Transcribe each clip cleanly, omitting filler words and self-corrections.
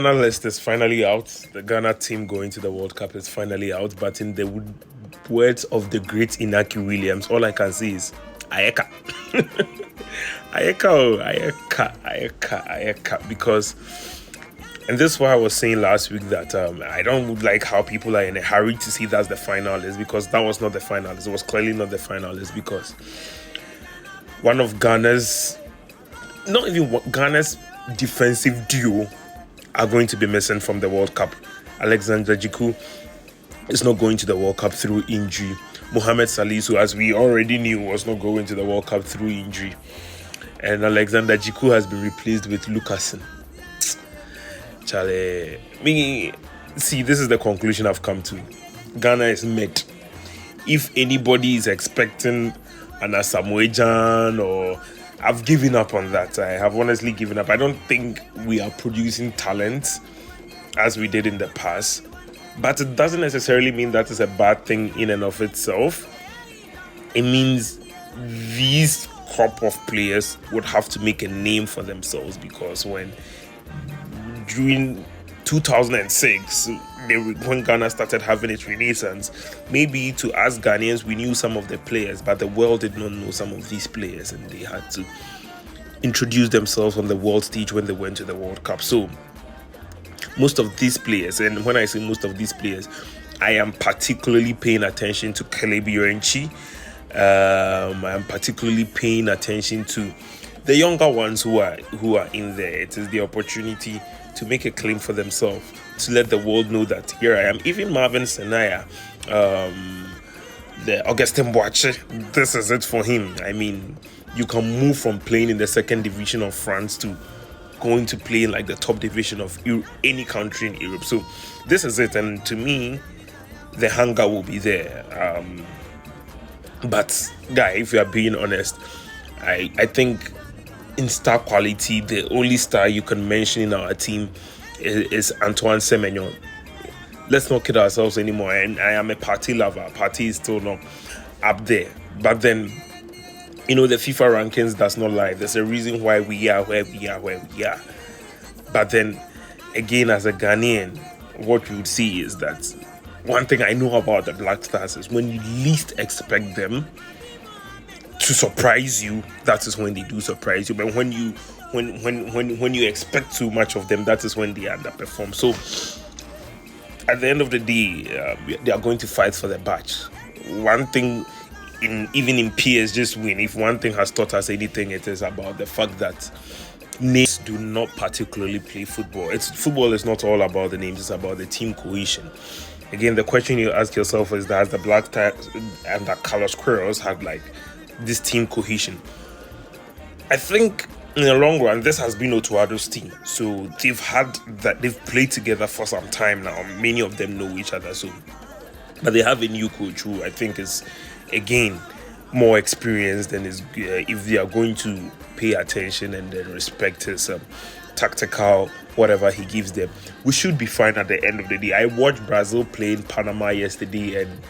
Ghana list is finally out. The Ghana team going to the World Cup is finally out. But in the words of the great Inaki Williams, all I can say is Ayeka. Ayeka. Because, and this is why I was saying last week that I don't like how people are in a hurry to see that's the final list, because that was not the final list. It was clearly not the final list, because one of Ghana's, not even Ghana's defensive duo are going to be missing from the World Cup. Alexander Djiku is not going to the World Cup through injury. Mohamed Salisu, as we already knew, was not going to the World Cup through injury. And Alexander Djiku has been replaced with Lucasen. Charlie, see, this is the conclusion I've come to. Ghana is met. If anybody is expecting an Asamoah or I've given up on that. I have honestly given up. I don't think we are producing talent as we did in the past. But it doesn't necessarily mean that is a bad thing in and of itself. It means these crop of players would have to make a name for themselves, because during 2006, when Ghana started having its renaissance, maybe to us Ghanaians, we knew some of the players, but the world did not know some of these players, and they had to introduce themselves on the world stage when they went to the World Cup. So most of these players, and when I say most of these players, I am particularly paying attention to Kelebi Orenchi. I am particularly paying attention to the younger ones who are in there. It is the opportunity to make a claim for themselves, to let the world know that here I am. Even Marvin Senaya, the Augustin Boache, this is it for him. I mean, you can move from playing in the second division of France to going to play in like the top division of any country in Europe. So this is it, and to me, the hunger will be there. But guy, if you are being honest, I think in star quality, the only star you can mention in our team is Antoine Semenyo. Let's not kid ourselves anymore. And I am a party lover. Party is still not up there. But then, the FIFA rankings does not lie. There's a reason why we are where we are. But then, again, as a Ghanaian, what you would see is that one thing I know about the Black Stars is when you least expect them to surprise you, that is when they do surprise you. But when you expect too much of them, that is when they underperform. So at the end of the day, they are going to fight for the badge. One thing, even in PSG's win, if one thing has taught us anything, it is about the fact that names do not particularly play football. Football is not all about the names; it's about the team cohesion. Again, the question you ask yourself is that the Black Stars and the Carlos Queiroz had like this team cohesion. I think in the long run, this has been Otuado's team. So they've played together for some time now. Many of them know each other. But they have a new coach who I think is, again, more experienced and is if they are going to pay attention and then respect his tactical whatever he gives them, we should be fine at the end of the day. I watched Brazil playing Panama yesterday, and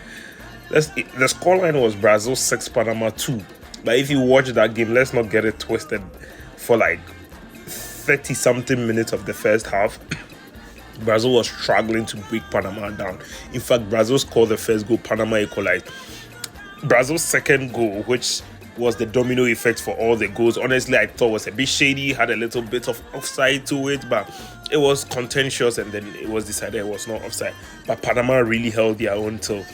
the scoreline was Brazil 6, Panama 2. But if you watch that game, let's not get it twisted. For like 30-something minutes of the first half, Brazil was struggling to break Panama down. In fact, Brazil scored the first goal, Panama equalized. Brazil's second goal, which was the domino effect for all the goals, honestly, I thought was a bit shady, had a little bit of offside to it, but it was contentious, and then it was decided it was not offside. But Panama really held their own till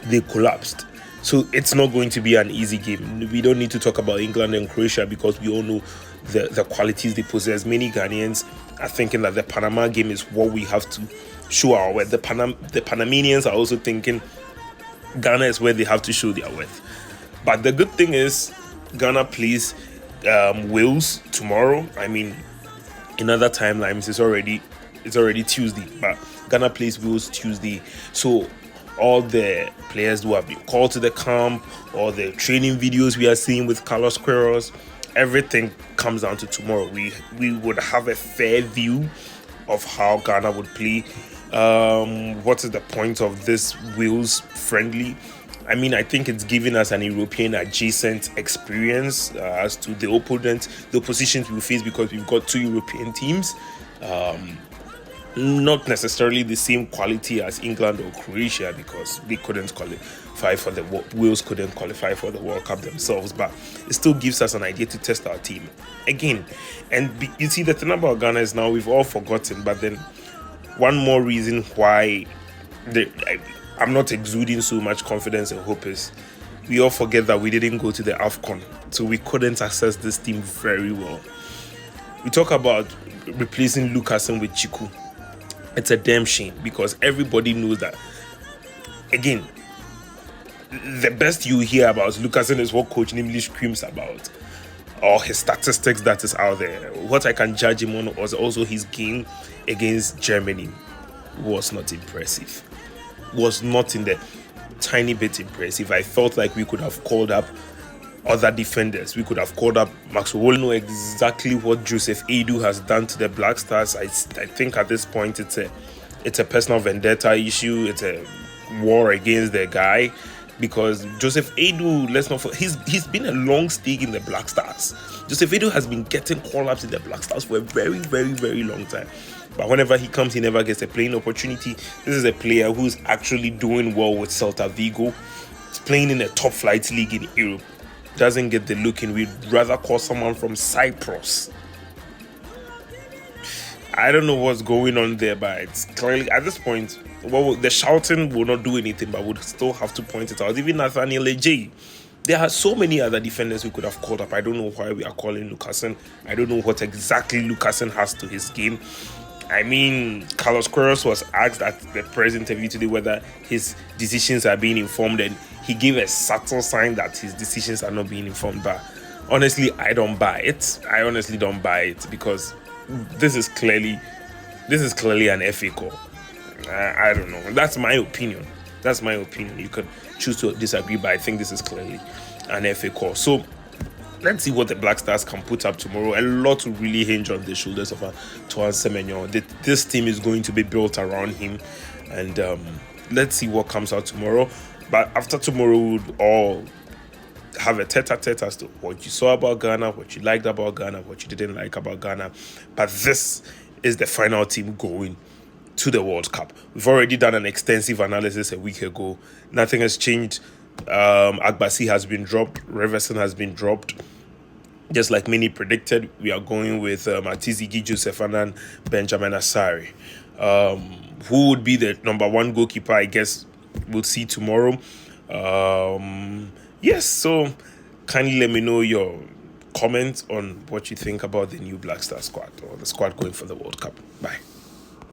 they collapsed. So it's not going to be an easy game. We don't need to talk about England and Croatia because we all know the qualities they possess. Many Ghanaians are thinking that the Panama game is what we have to show our worth. The Panamanians are also thinking Ghana is where they have to show their worth. But the good thing is Ghana plays Wales tomorrow. I mean, in other timelines, it's already Tuesday, but Ghana plays Wales Tuesday. So all the players who have been called to the camp, or the training videos we are seeing with Carlos Queiroz, everything comes down to tomorrow. We would have a fair view of how Ghana would play. What is the point of this Wales friendly? I mean, I think it's giving us an European adjacent experience as to the oppositions we face, because we've got two European teams. Not necessarily the same quality as England or Croatia, because they couldn't qualify for the Wales couldn't qualify for the World Cup themselves, but it still gives us an idea to test our team again. And you see that the number of Ghana is now, we've all forgotten, but then one more reason why I'm not exuding so much confidence and hope is we all forget that we didn't go to the AFCON, so we couldn't assess this team very well. We talk about replacing Lukasen with Djiku. It's a damn shame, because everybody knows that, again, the best you hear about Lukasen is what Coach Nimli screams about, or his statistics that is out there. What I can judge him on was also his game against Germany was not impressive. Was not in the tiny bit impressive. I felt like we could have called up other defenders. We could have called up Maxwell. We know exactly what Joseph Edu has done to the Black Stars. I think at this point it's a personal vendetta issue. It's a war against the guy, because Joseph Edu, let's not forget, he's been a long stay in the Black Stars. Joseph Edu has been getting call-ups in the Black Stars for a very, very, very long time. But whenever he comes, he never gets a playing opportunity. This is a player who's actually doing well with Celta Vigo. He's playing in a top flight league in Europe. Doesn't get the look in. We'd rather call someone from Cyprus. I don't know what's going on there, but it's clearly at this point, well, the shouting will not do anything, but we'll still have to point it out. Even Nathaniel Ejay. There are so many other defenders we could have called up. I don't know why we are calling Lukasen. I don't know what exactly Lukasen has to his game. I mean, Carlos Queiroz was asked at the press interview today whether his decisions are being informed, and he gave a subtle sign that his decisions are not being informed. But honestly, I don't buy it. I honestly don't buy it, because this is clearly an FA call. I don't know. That's my opinion. You could choose to disagree, but I think this is clearly an FA call. So let's see what the Black Stars can put up tomorrow. A lot will really hinge on the shoulders of Antoine Semenyo. This team is going to be built around him, and let's see what comes out tomorrow. But after tomorrow, we'll all have a tete-a-tete as to what you saw about Ghana, what you liked about Ghana, what you didn't like about Ghana. But this is the final team going to the World Cup. We've already done an extensive analysis a week ago. Nothing has changed. Agbasi has been dropped. Reverson has been dropped. Just like many predicted, we are going with Atizigi, Joseph Anan, Benjamin Asari. Who would be the number one goalkeeper? I guess we'll see tomorrow. Yes, so kindly let me know your comments on what you think about the new Black Star squad, or the squad going for the World Cup. Bye.